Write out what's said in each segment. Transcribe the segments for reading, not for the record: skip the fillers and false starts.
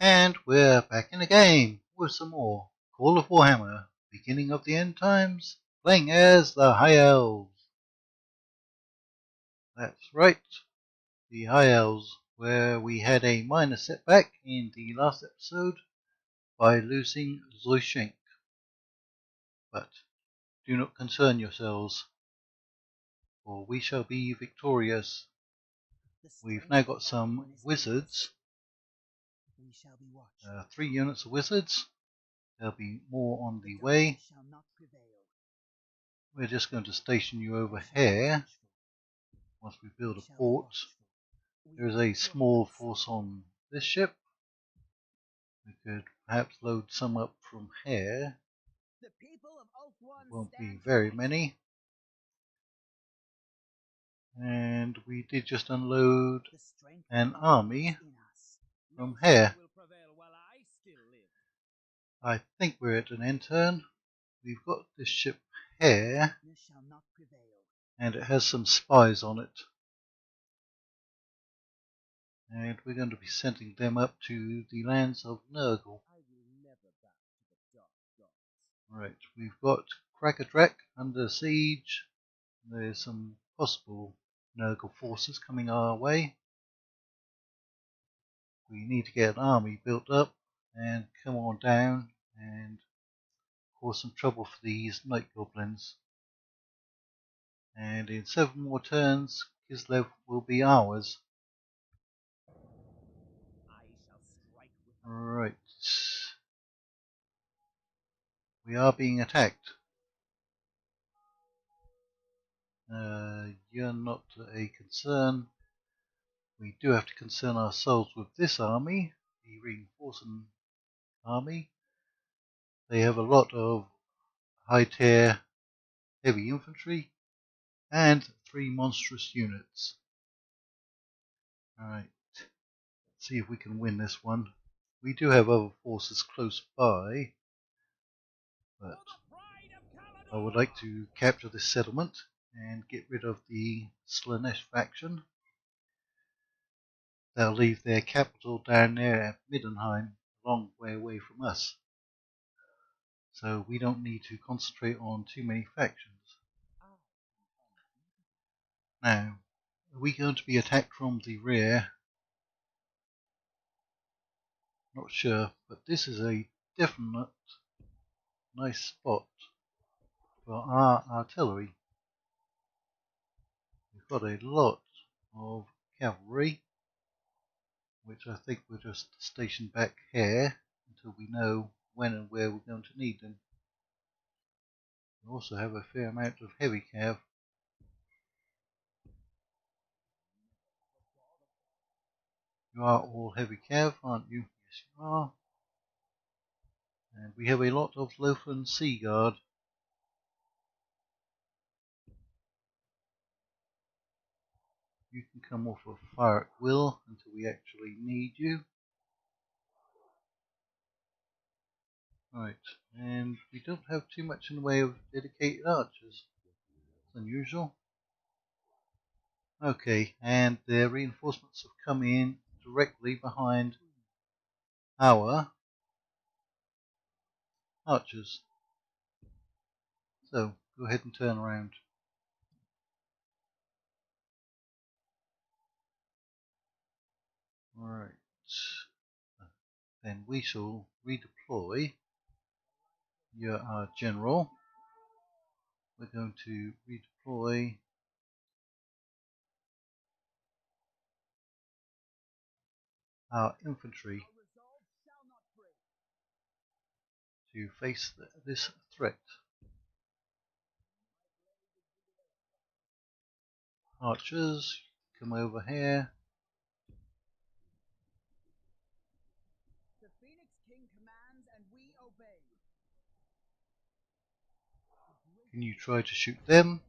And we're back in the game with some more Call of Warhammer, beginning of the end times, playing as the High Elves. That's right, the High Elves, where we had a minor setback in the last episode by losing Zoishenk. But do not concern yourselves, for we shall be victorious. We've now got some wizards, 3 units of wizards. There'll be more on the way. We're just going to station you over here once we build a port. There is a small force on this ship. We could perhaps load some up from here. It won't be very many. And we did just unload an army from here. I think we're at an end turn. We've got this ship here, and it has some spies on it. And we're going to be sending them up to the lands of Nurgle. Right, we've got Krakadrak under siege. There's some possible Nurgle forces coming our way. We need to get an army built up and come on down and cause some trouble for these night goblins. And in 7 more turns, Kislev will be ours. Right. We are being attacked. You're not a concern. We do have to concern ourselves with this army, the reinforcing army. They have a lot of high tier heavy infantry and 3 monstrous units. Alright, let's see if we can win this one. We do have other forces close by, but I would like to capture this settlement and get rid of the Slanesh faction. They'll leave their capital down there at Middenheim, a long way away from us. So we don't need to concentrate on too many factions. Now, are we going to be attacked from the rear? Not sure, but this is a definite nice spot for our artillery. We've got a lot of cavalry, which I think we'll just station back here until we know when and where we're going to need them. We also have a fair amount of heavy cav. You are all heavy cav, aren't you? Yes, you are. And we have a lot of Lothian Sea Guard. You can come off of fire at will until we actually need you. Right, and we don't have too much in the way of dedicated archers. It's unusual. Okay, and their reinforcements have come in directly behind our archers. So, go ahead and turn around. Right. Then we shall redeploy. You're our general. We're going to redeploy our infantry to face this threat. Archers, come over here. Can you try to shoot them?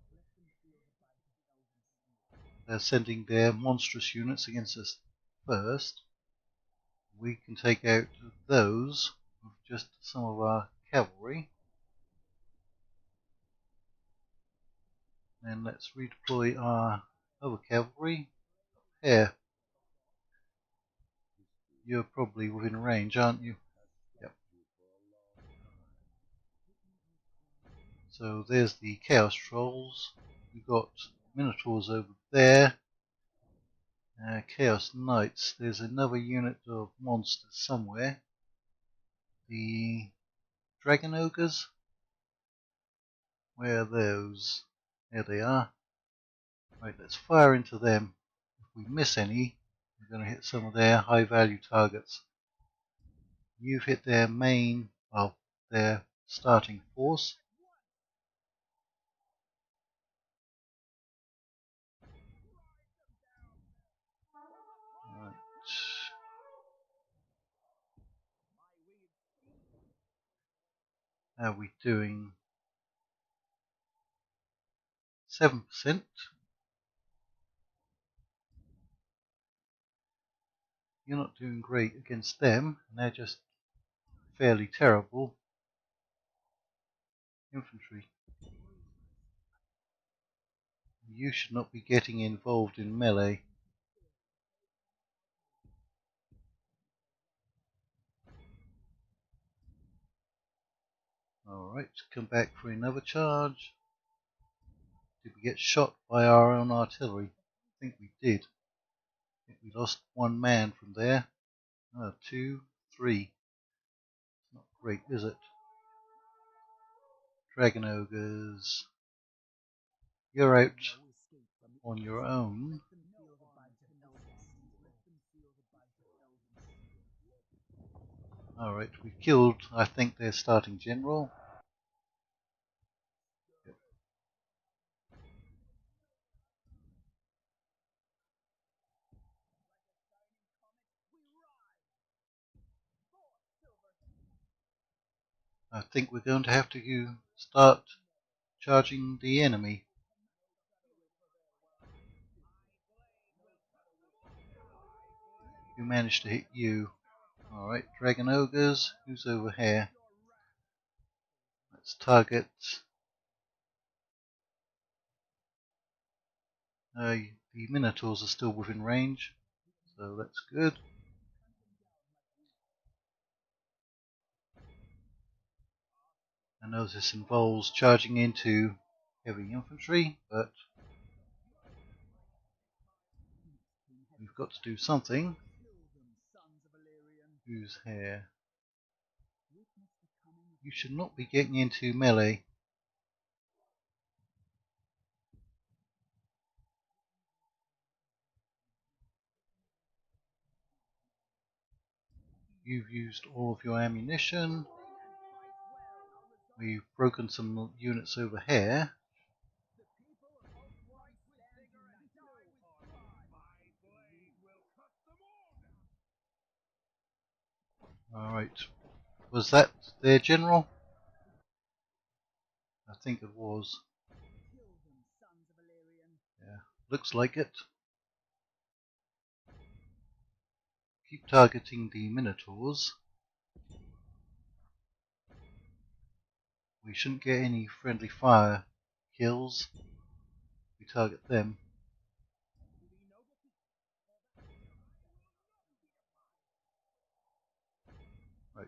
They're sending their monstrous units against us first. We can take out those with just some of our cavalry. Then let's redeploy our other cavalry here. You're probably within range, aren't you? Yep. So there's the Chaos Trolls. We've got Minotaurs over there. Chaos Knights. There's another unit of monsters somewhere. The Dragon Ogres. Where are those? There they are. Right, let's fire into them. If we miss any, we're going to hit some of their high value targets. You've hit their main, well, their starting force. Right. How are we doing? 7%. You're not doing great against them, and they're just fairly terrible infantry. You should not be getting involved in melee. Alright, come back for another charge. Did we get shot by our own artillery? I think we did. I think we lost one man from there. 2, 3. Not great, is it? Dragon Ogres. You're out on your own. Alright, we killed, I think, their starting general. Yep. I think we're going to have to start charging the enemy. Who managed to hit you? Alright, Dragon Ogres, who's over here? Let's target. The Minotaurs are still within range, so that's good. I know this involves charging into heavy infantry, but we've got to do something. Who's here? You should not be getting into melee. You've used all of your ammunition. We've broken some units over here. Alright. Was that their general? I think it was. Yeah, looks like it. Keep targeting the Minotaurs. We shouldn't get any friendly fire kills. We target them. Right.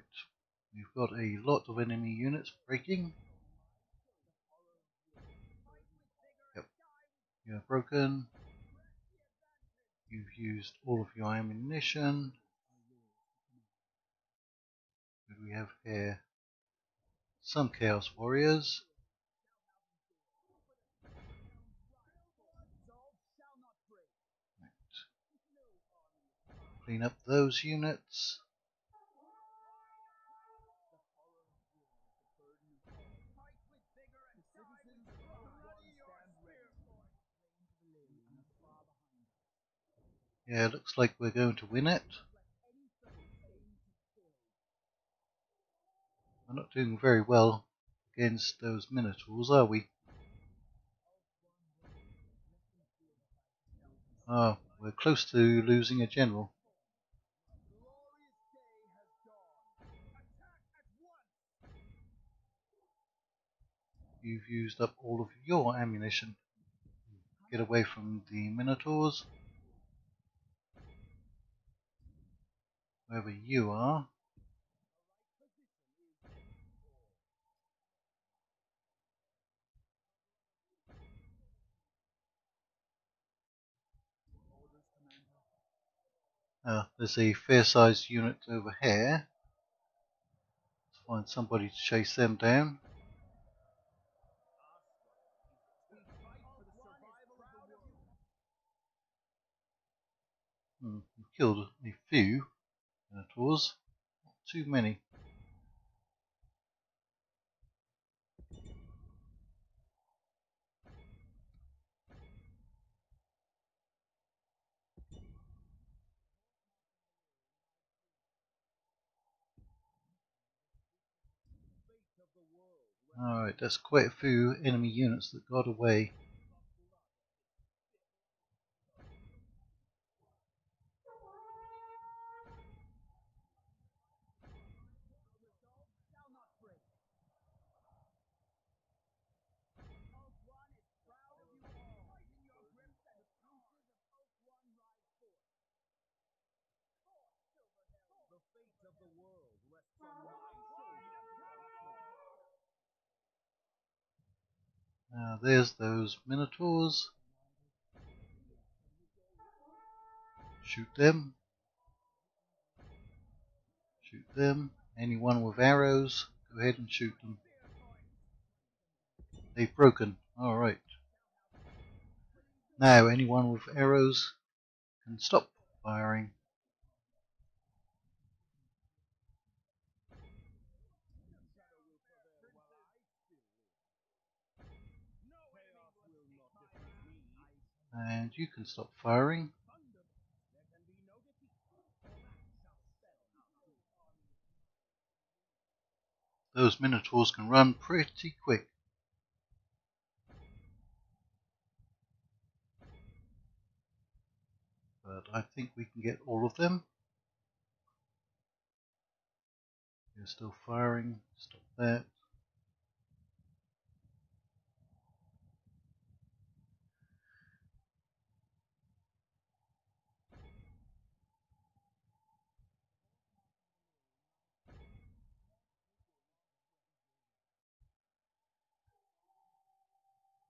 We've got a lot of enemy units breaking. Yep. You're broken. You've used all of your ammunition. What do we have here? Some Chaos Warriors. Right. Clean up those units. Yeah, looks like we're going to win it. We're not doing very well against those Minotaurs, are we? Oh, we're close to losing a general. You've used up all of your ammunition. Get away from the Minotaurs. wherever you are. There's a fair-sized unit over here. Let's find somebody to chase them down. We killed a few minotaurs, not too many. Alright, that's quite a few enemy units that got away. There's those minotaurs. Shoot them. Shoot them. Anyone with arrows, go ahead and shoot them. They've broken. Alright. Now anyone with arrows can stop firing. And you can stop firing. Those minotaurs can run pretty quick. But I think we can get all of them. You're still firing. Stop that.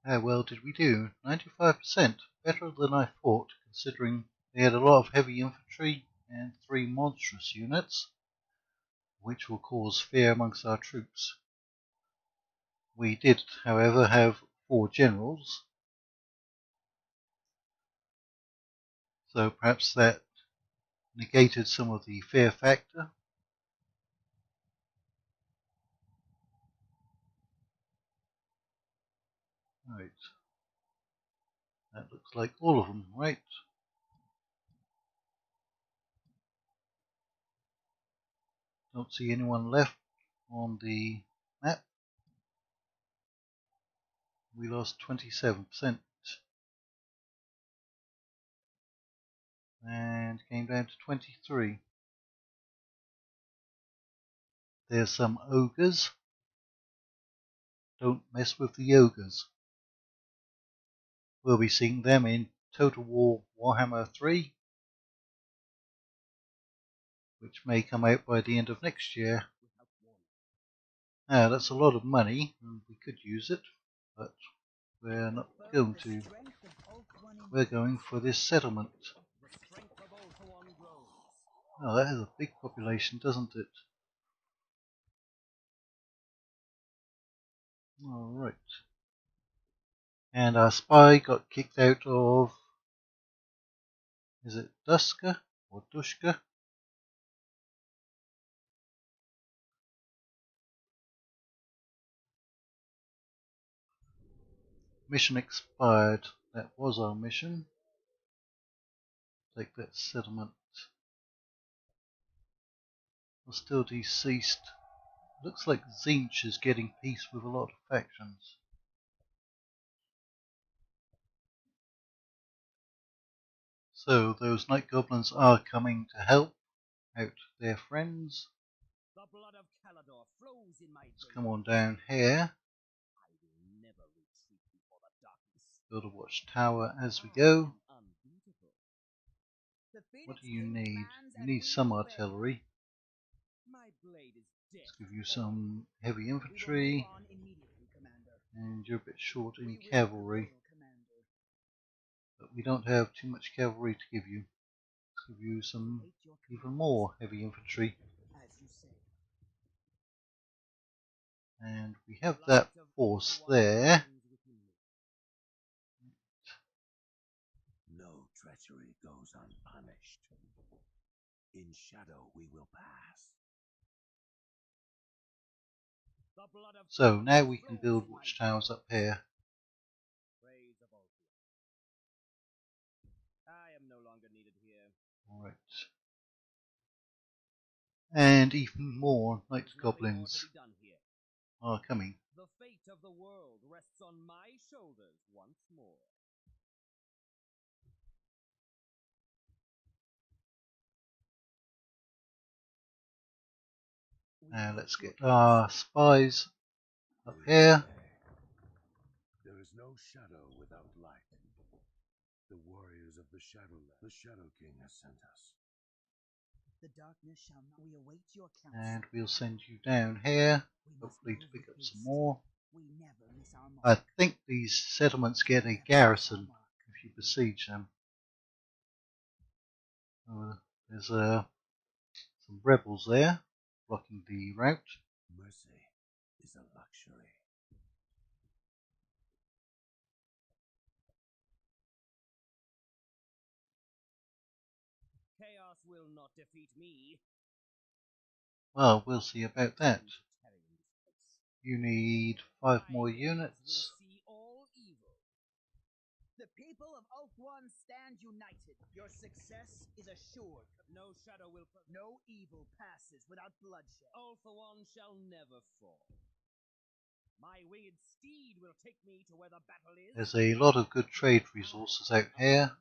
How well did we do? 95%. Better than I thought, considering they had a lot of heavy infantry and 3 monstrous units, which will cause fear amongst our troops. We did, however, have 4 generals, so perhaps that negated some of the fear factor. Right. That looks like all of them, right? Don't see anyone left on the map. We lost 27% and came down to 23. There's some ogres. Don't mess with the ogres. We'll be seeing them in Total War Warhammer 3, which may come out by the end of next year. Now, that's a lot of money, and we could use it, but we're not going to. We're going for this settlement. Oh, that has a big population, doesn't it? Alright. And our spy got kicked out of... Is it Duska or Dushka? Mission expired. That was our mission. Take that settlement. Hostilities ceased. Looks like Tzeentch is getting peace with a lot of factions. So those night goblins are coming to help out their friends. Let's come on down here. Build a watchtower as we go. What do you need? You need some artillery. Let's give you some heavy infantry, and you're a bit short in cavalry, but we don't have too much cavalry to give you. Let's give you some even more heavy infantry, and we have that force there. No treachery goes unpunished. In shadow we will pass. So now we can build watchtowers up here. I am no longer needed here. Alright. And even more night goblins are coming. The fate of the world rests on my shoulders once more. Now let's get our spies up here. There is no shadow without light. The warriors of the Shadowland, the Shadow King has sent us. The darkness shall not. We await your counsel. And we'll send you down here, hopefully to pick up some more. We never miss our mark. I think these settlements get a garrison if you besiege them. There's some rebels there blocking the route. Mercy is a luxury. Chaos will not defeat me. Well, we'll see about that. You need 5 more units. The people of Ulthuan stand united. Your success is assured. No shadow will no evil passes without bloodshed. Ulthuan shall never fall. My winged steed will take me to where the battle is. There's a lot of good trade resources out here.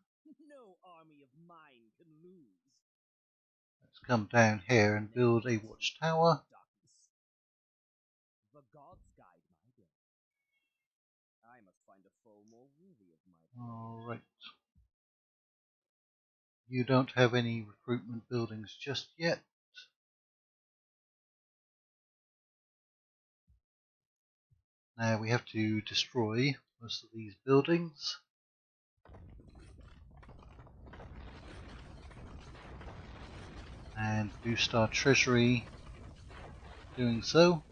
No army of mine can lose. Let's come down here and build a watchtower. The gods guide my day. I must find a foe more worthy of my. Alright. You don't have any recruitment buildings just yet. Now we have to destroy most of these buildings. And boost our treasury doing so.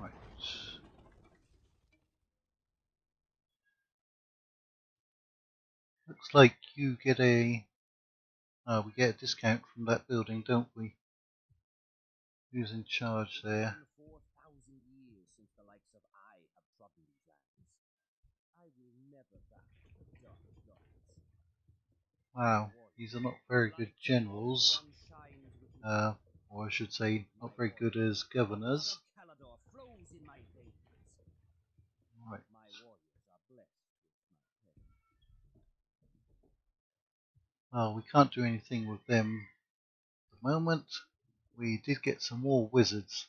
Right. Looks like you get a we get a discount from that building, don't we? Who's in charge there? 4,000 years since the likes of I have trodden these lands. I will never back the dark gods. Wow, these are not very good generals, or I should say, not very good as governors. Right. Well, we can't do anything with them at the moment. We did get some more wizards.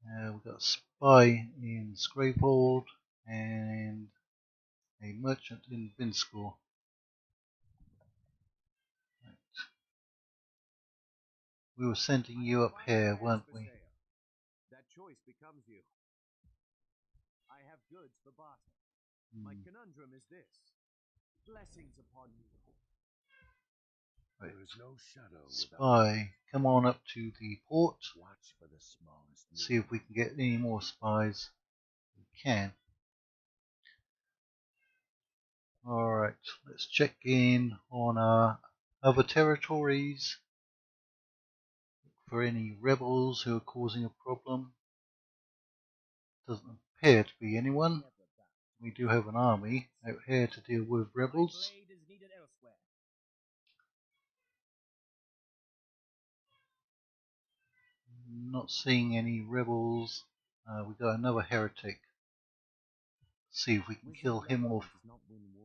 We've got a spy in Scrapehold and a merchant in Vinscore. Right. We were sending you up here, weren't we? That choice becomes you. I have goods for barter. My conundrum is this. Blessings upon you. Right. There is no shadow. Spy, come on up to the port. Watch for the smallest. See if we can get any more spies. We can. Alright, let's check in on our other territories. Look for any rebels who are causing a problem. Doesn't appear to be anyone. We do have an army out here to deal with rebels. Not seeing any rebels. We got another heretic. See if we can kill him off.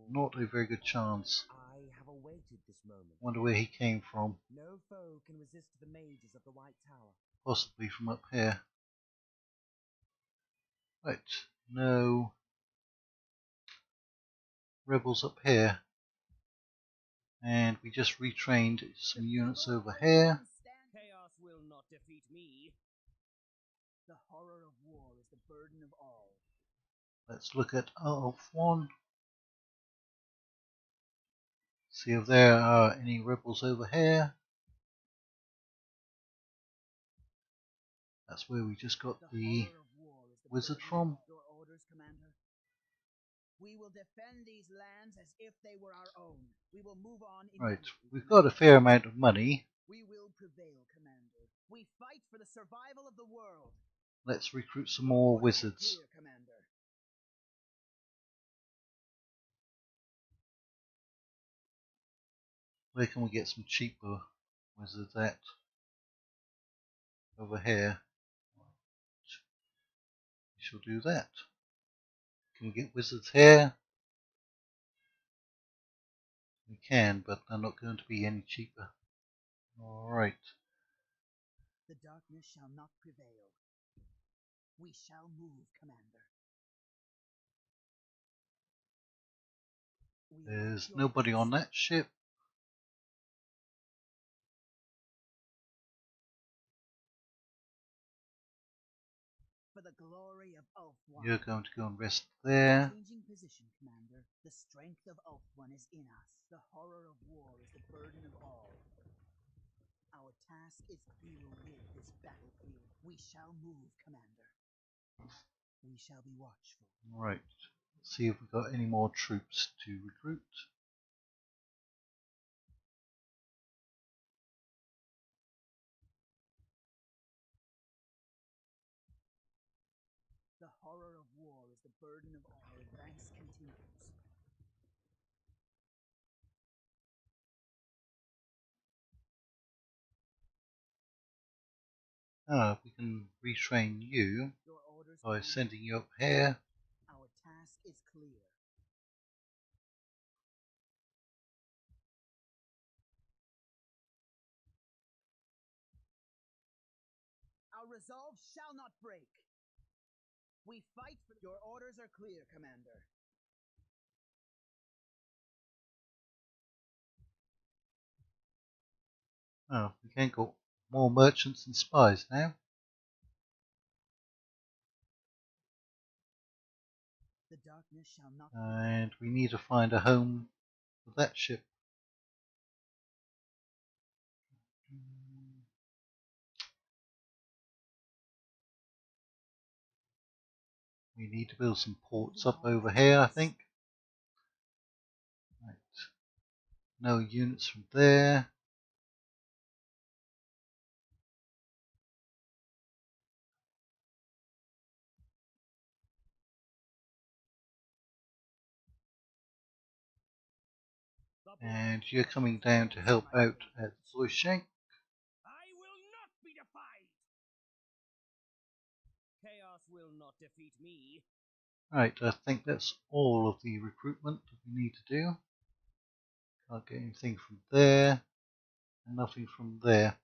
Not a very good chance. I have awaited this moment. Wonder where he came from. No foe can resist the mages of the White Tower. Possibly from up here. Right, no rebels up here. And we just retrained some units over here. Chaos will not defeat me. The horror of war is the burden of all. Let's look at Elf 1. See if there are any rebels over here. That's where we just got the wizard from. Your orders, Commander. We will defend these lands as if they were our own. We will move on. Right, we've got a fair amount of money. We will prevail, Commander. We fight for the survival of the world. Let's recruit some more wizards. Clear, Commander. Where can we get some cheaper wizards at? Over here. We shall do that. Can we get wizards here? We can, but they're not going to be any cheaper. Alright. The darkness shall not prevail. We shall move, Commander. There's nobody on that ship. For the glory of Ulf-One. You're going to go and rest there. Changing position, Commander. The strength of Ulf-One is in us. The horror of war is the burden of all. Our task is we will rid this battlefield. We shall move, Commander. We shall be watchful. Right. Let's see if we've got any more troops to recruit. The horror of war is the burden of all. Advance continues. We can retrain you Your orders, by Commander. sending you up here. Our task is clear. Our resolve shall not break. We fight for your orders are clear, Commander. Oh, we can go more merchants and spies now. The darkness shall not And we need to find a home for that ship. We need to build some ports up over here, I think. Right. No units from there. And you're coming down to help out at Zloyshenk. I will not be defied. Chaos will not defeat me. Right, I think that's all of the recruitment that we need to do. Can't get anything from there, and nothing from there.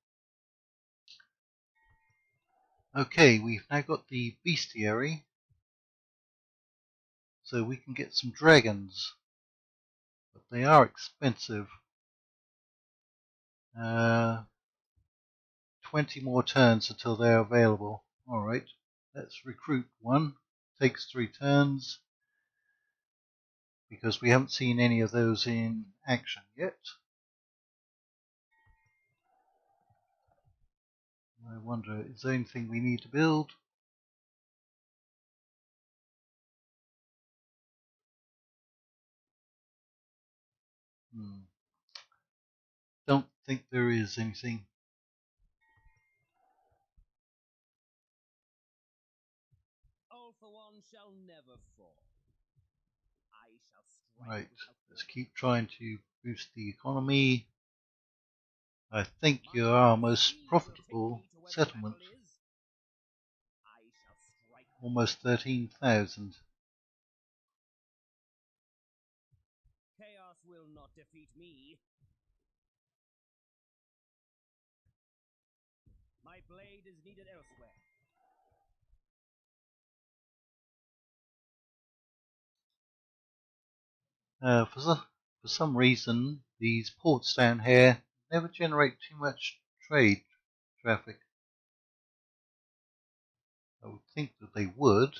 Okay, we've now got the bestiary, so we can get some dragons, but they are expensive. 20 more turns until they're available. Alright, let's recruit one. Takes 3 turns, because we haven't seen any of those in action yet. I wonder, is there anything we need to build? Don't think there is anything. All for one shall never fall. I shall strike. Right, let's keep trying to boost the economy. I think you're our most profitable settlement. almost 13,000. Chaos will not defeat me. My blade is needed elsewhere. For some reason, these ports down here never generate too much trade traffic. I would think that they would.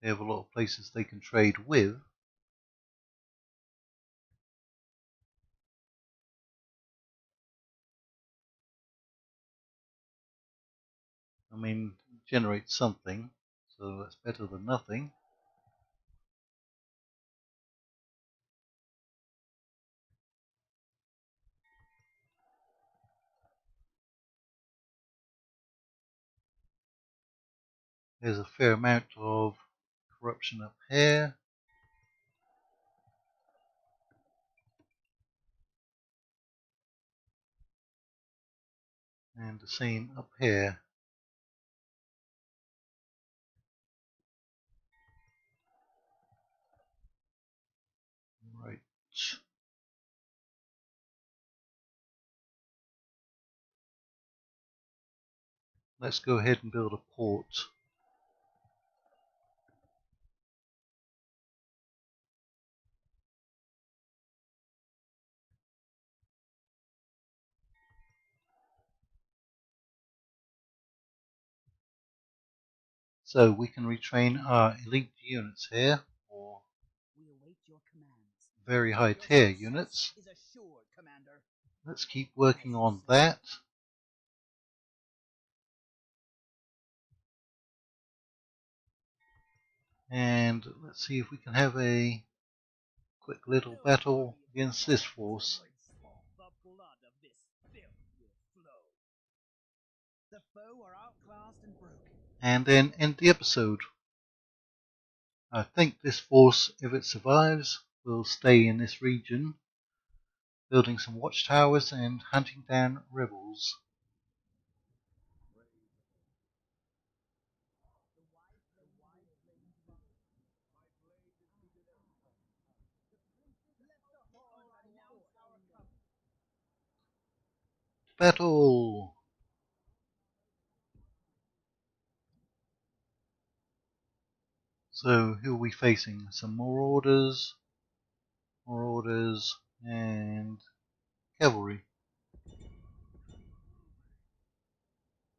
They have a lot of places they can trade with. I mean, generate something, so that's better than nothing. There's a fair amount of corruption up here. And the same up here. Right. Let's go ahead and build a port. So we can retrain our elite units here, or We await your commands. very high Your tier success units. is assured, Commander. Let's keep working on that. And let's see if we can have a quick little battle against this force. The blood of this filth will flow. The foe are outclassed and broken. And then end the episode. I think this force, if it survives, will stay in this region, building some watchtowers and hunting down rebels. Battle! So who are we facing? Some more orders, and cavalry.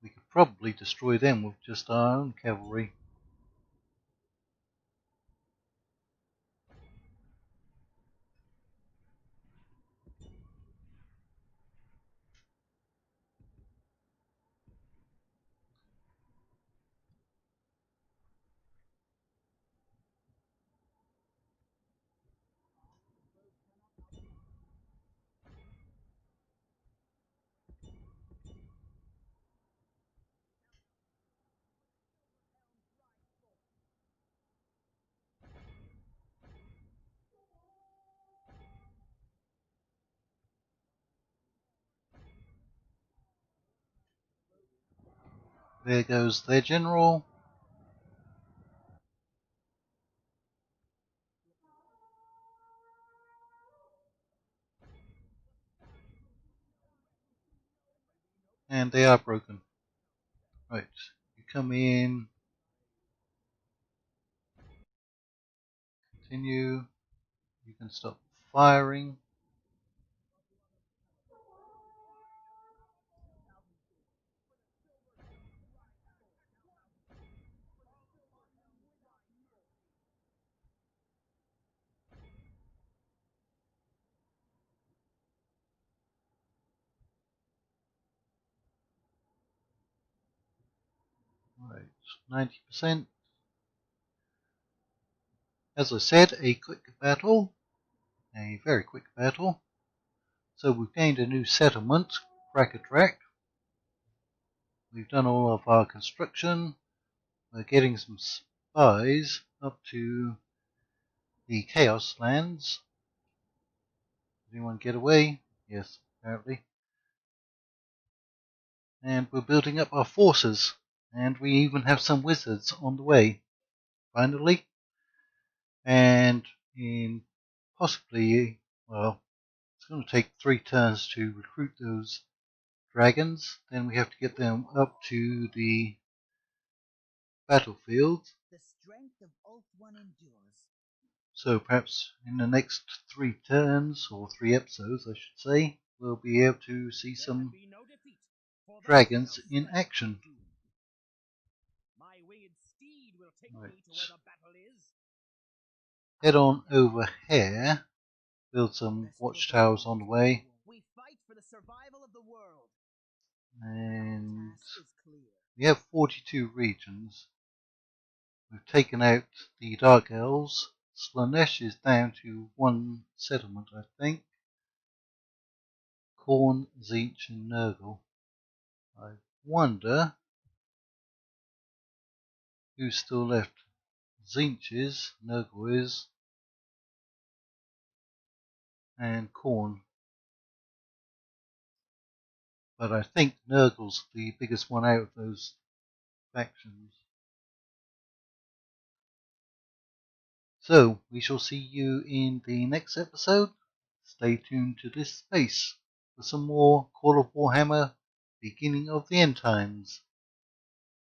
We could probably destroy them with just our own cavalry. There goes their general. And they are broken. Right, you come in. Continue. You can stop firing. Right, 90%. As I said, a quick battle. A very quick battle. So we've gained a new settlement, Crackertrack. We've done all of our construction. We're getting some spies up to the Chaos Lands. Did anyone get away? Yes, apparently. And we're building up our forces. And we even have some wizards on the way, finally. And in possibly, well, it's going to take 3 turns to recruit those dragons. Then we have to get them up to the battlefield. The strength of Ulf One endures. So perhaps in the next 3 turns, or 3 episodes I should say, we'll be able to see some dragons in action. My winged steed will take Right. me to where the battle is. Head on over here, build some watchtowers on the way, We fight for the survival of the world. and Task is clear. we have 42 regions. We've taken out the Dark Elves. Slanesh is down to 1 settlement, I think. Khorne, Tzeentch, and Nurgle. I wonder who's still left. Tzeentch is, Nurgle is, and Khorne. But I think Nurgle's the biggest one out of those factions. So, we shall see you in the next episode. Stay tuned to this space for some more Call of Warhammer Beginning of the End Times.